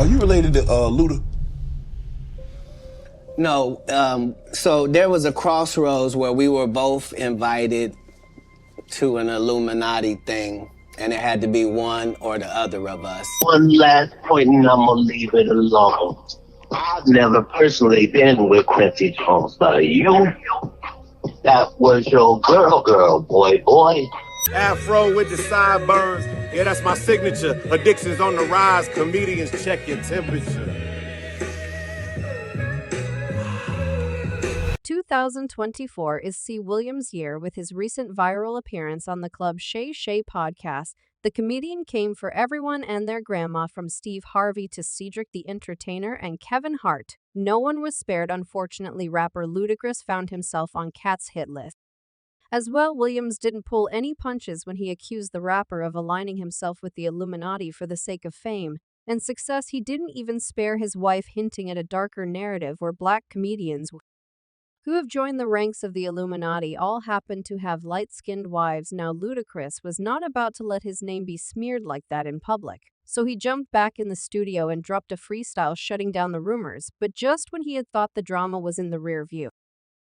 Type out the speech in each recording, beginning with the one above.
Are you related to Luda? No, so there was a crossroads where we were both invited to an Illuminati thing, and it had to be one or the other of us. One last point, and I'm gonna leave it alone. I've never personally been with Quincy Jones, but you, that was your girl, boy. Afro with the sideburns, yeah, that's my signature. Addictions on the rise, comedians check your temperature. 2024 is C. Williams' year. With his recent viral appearance on the Club Shay Shay Podcast, the comedian came for everyone and their grandma, from Steve Harvey to Cedric the Entertainer and Kevin Hart. No one was spared. Unfortunately, rapper Ludacris found himself on Katt's hit list. As well, Williams didn't pull any punches when he accused the rapper of aligning himself with the Illuminati for the sake of fame and success. He didn't even spare his wife, hinting at a darker narrative where black comedians who have joined the ranks of the Illuminati all happen to have light-skinned wives. Now, Ludacris was not about to let his name be smeared like that in public, so he jumped back in the studio and dropped a freestyle shutting down the rumors. But just when he had thought the drama was in the rear view,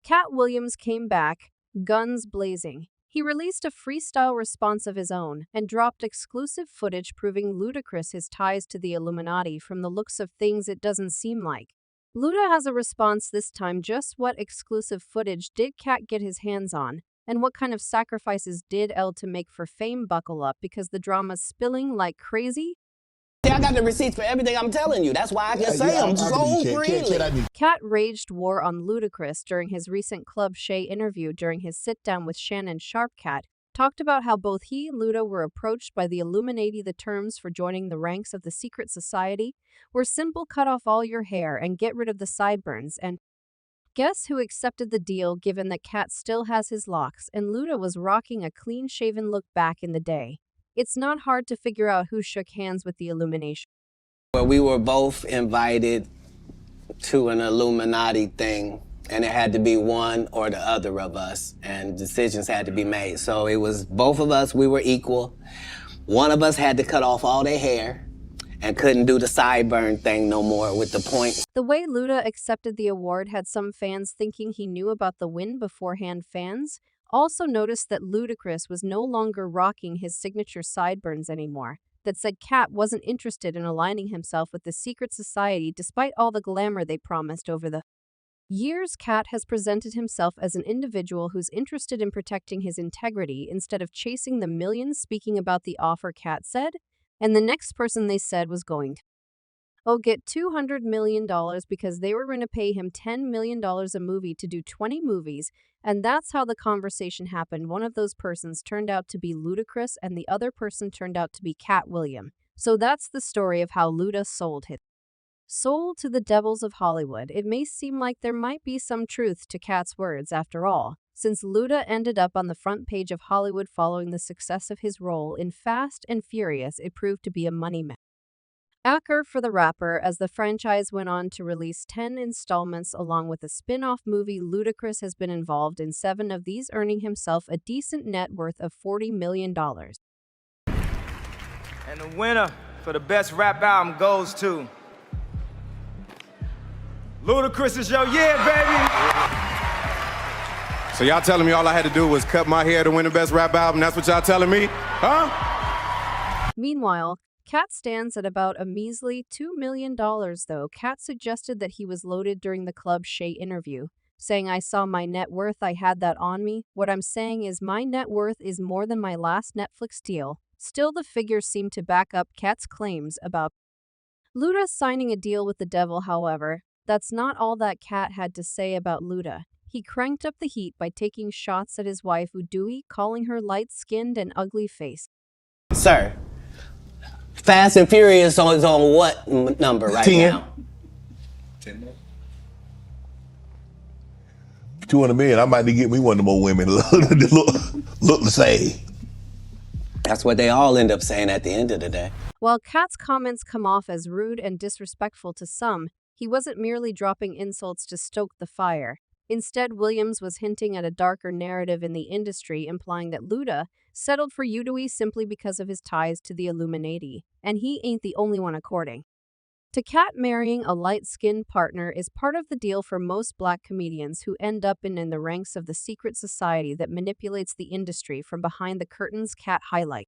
Katt Williams came back, guns blazing. He released a freestyle response of his own and dropped exclusive footage proving Ludacris his ties to the Illuminati. From the looks of things, it doesn't seem like Luda has a response this time. Just what exclusive footage did Katt get his hands on, and what kind of sacrifices did L to make for fame? Buckle up, because the drama's spilling like crazy. I got the receipts for everything I'm telling you. That's why I can say them so freely. Katt raged war on Ludacris during his recent Club Shay interview. During his sit-down with Shannon Sharp, Katt talked about how both he and Luda were approached by the Illuminati. The terms for joining the ranks of the secret society were simple: cut off all your hair and get rid of the sideburns. And guess who accepted the deal, given that Katt still has his locks and Luda was rocking a clean-shaven look back in the day? It's not hard to figure out who shook hands with the Illumination. Where we were both invited to an Illuminati thing, and it had to be one or the other of us, and decisions had to be made. So it was both of us, we were equal. One of us had to cut off all their hair and couldn't do the sideburn thing no more with the points. The way Luda accepted the award had some fans thinking he knew about the win beforehand. Fans also noticed that Ludacris was no longer rocking his signature sideburns anymore. That said, Katt wasn't interested in aligning himself with the secret society despite all the glamour they promised over the years. Katt has presented himself as an individual who's interested in protecting his integrity instead of chasing the millions. Speaking about the offer, Katt said, and the next person they said was going to get $200 million because they were going to pay him $10 million a movie to do 20 movies, and that's how the conversation happened. One of those persons turned out to be Ludacris, and the other person turned out to be Katt Williams. So that's the story of how Luda sold his soul to the devils of Hollywood. It may seem like there might be some truth to Katt's words after all, since Luda ended up on the front page of Hollywood following the success of his role in Fast and Furious. It proved to be a money maker for the rapper, as the franchise went on to release 10 installments along with a spin-off movie. Ludacris has been involved in 7 of these, earning himself a decent net worth of $40 million. And the winner for the best rap album goes to Ludacris. Is your year, baby. So y'all telling me all I had to do was cut my hair to win the best rap album? That's what y'all telling me? Huh? Meanwhile, Katt stands at about a measly $2 million, though. Katt suggested that he was loaded during the Club Shay interview, saying, "I saw my net worth, I had that on me. What I'm saying is my net worth is more than my last Netflix deal." Still, the figures seem to back up Katt's claims about Luda signing a deal with the devil. However, that's not all that Katt had to say about Luda. He cranked up the heat by taking shots at his wife Udui, calling her light-skinned and ugly-faced. Sir, Fast and Furious is on what number right 10. now? 10. 200 million. I might need to get me one of them old women that look the same. That's what they all end up saying at the end of the day. While Katt's comments come off as rude and disrespectful to some, he wasn't merely dropping insults to stoke the fire. Instead, Williams was hinting at a darker narrative in the industry, implying that Luda settled for Udui simply because of his ties to the Illuminati, and he ain't the only one, according To Katt, marrying a light-skinned partner is part of the deal for most black comedians who end up in the ranks of the secret society that manipulates the industry from behind the curtains. Katt highlight.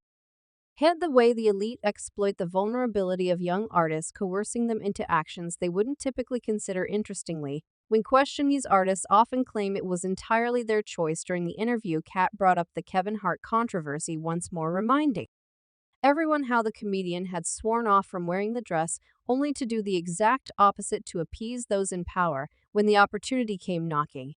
Head the way the elite exploit the vulnerability of young artists, coercing them into actions they wouldn't typically consider. Interestingly, when questioned, these artists often claim it was entirely their choice. During the interview, Katt brought up the Kevin Hart controversy, once more reminding everyone how the comedian had sworn off from wearing the dress, only to do the exact opposite to appease those in power when the opportunity came knocking.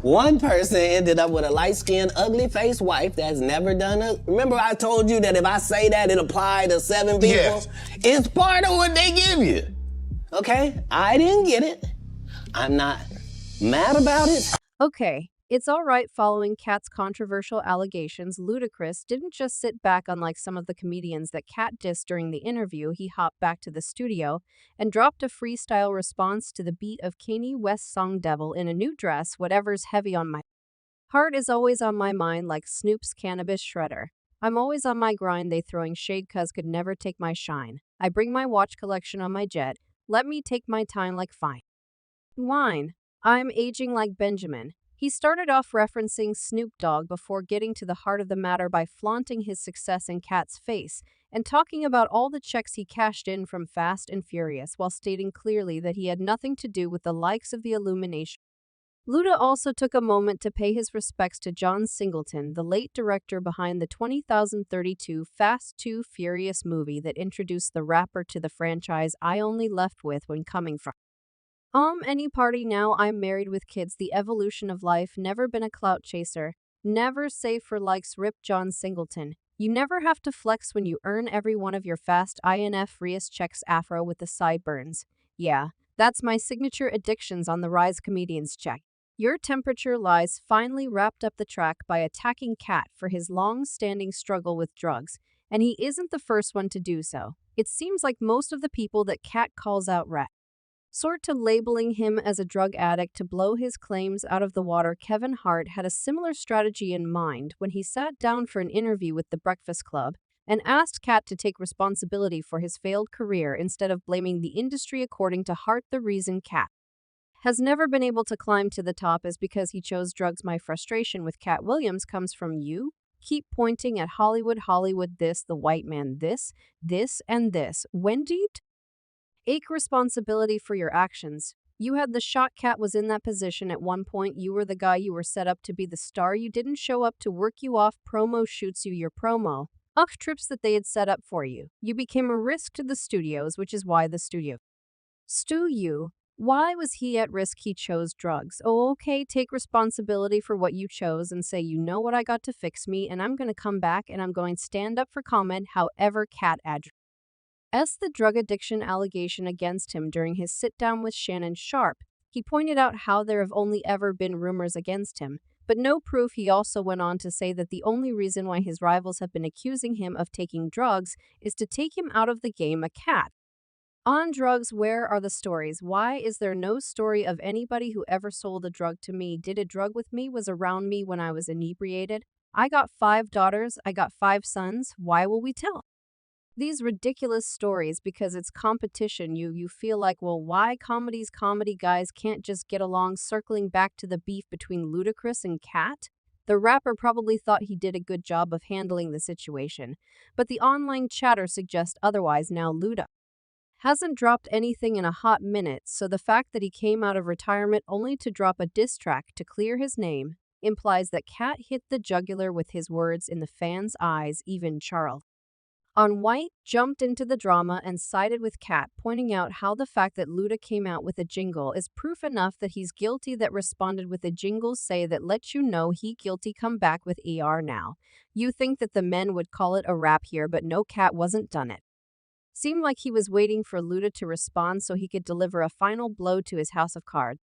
One person ended up with a light-skinned, ugly-faced wife that's never done it. Remember I told you that if I say that, it applied to 7 people? Yes. It's part of what they give you. Okay? I didn't get it. I'm not mad about it. Okay, it's all right. Following Katt's controversial allegations, Ludacris didn't just sit back. Unlike some of the comedians that Katt dissed during the interview, he hopped back to the studio and dropped a freestyle response to the beat of Kanye West's song Devil in a New Dress. Whatever's heavy on my heart is always on my mind, like Snoop's cannabis shredder. I'm always on my grind. They throwing shade cuz could never take my shine. I bring my watch collection on my jet. Let me take my time like fine wine. I'm aging like Benjamin. He started off referencing Snoop Dogg before getting to the heart of the matter by flaunting his success in Katt's face and talking about all the checks he cashed in from Fast and Furious, while stating clearly that he had nothing to do with the likes of the Illuminati. Luda also took a moment to pay his respects to John Singleton, the late director behind the 2032 Fast 2 Furious movie that introduced the rapper to the franchise. I only left with when coming from any party now. I'm married with kids. The evolution of life. Never been a clout chaser. Never save for likes. Rip John Singleton. You never have to flex when you earn every one of your Fast INF Furious checks. Afro with the sideburns. Yeah, that's my signature. Addictions on the rise. Comedians check. Your Temperature Lies finally wrapped up the track by attacking Katt for his long-standing struggle with drugs, and he isn't the first one to do so. It seems like most of the people that Katt calls out sort to labeling him as a drug addict to blow his claims out of the water. Kevin Hart had a similar strategy in mind when he sat down for an interview with The Breakfast Club and asked Katt to take responsibility for his failed career instead of blaming the industry. According to Hart, the reason Katt has never been able to climb to the top is because he chose drugs. My frustration with Katt Williams comes from you keep pointing at Hollywood, this, the white man, this, and this. When do you take responsibility for your actions? You had the shot. Katt was in that position at one point. You were the guy. You were set up to be the star. You didn't show up to work you off. Promo shoots you your promo trips that they had set up for you. You became a risk to the studios, which is why the studio you. Why was he at risk? He chose drugs. Oh, okay, take responsibility for what you chose and say, you know what, I got to fix me, and I'm going to come back and I'm going to stand up for comment. However, Katt addressed the drug addiction allegation against him during his sit-down with Shannon Sharpe. He pointed out how there have only ever been rumors against him, but no proof. He also went on to say that the only reason why his rivals have been accusing him of taking drugs is to take him out of the game. A Katt on drugs. Where are the stories? Why is there no story of anybody who ever sold a drug to me, did a drug with me, was around me when I was inebriated? I got 5 daughters. I got 5 sons. Why will we tell these ridiculous stories? Because it's competition. You feel like, well, why comedy guys can't just get along? Circling back to the beef between Ludacris and Katt, the rapper probably thought he did a good job of handling the situation, but the online chatter suggests otherwise. Now Luda hasn't dropped anything in a hot minute, so the fact that he came out of retirement only to drop a diss track to clear his name implies that Katt hit the jugular with his words in the fans' eyes. Even Charles on White jumped into the drama and sided with Katt, pointing out how the fact that Luda came out with a jingle is proof enough that he's guilty. That responded with a jingle say that let you know he guilty. Come back with ER now. You think that the men would call it a rap here, but no, Katt wasn't done it. Seemed like he was waiting for Luda to respond so he could deliver a final blow to his house of cards.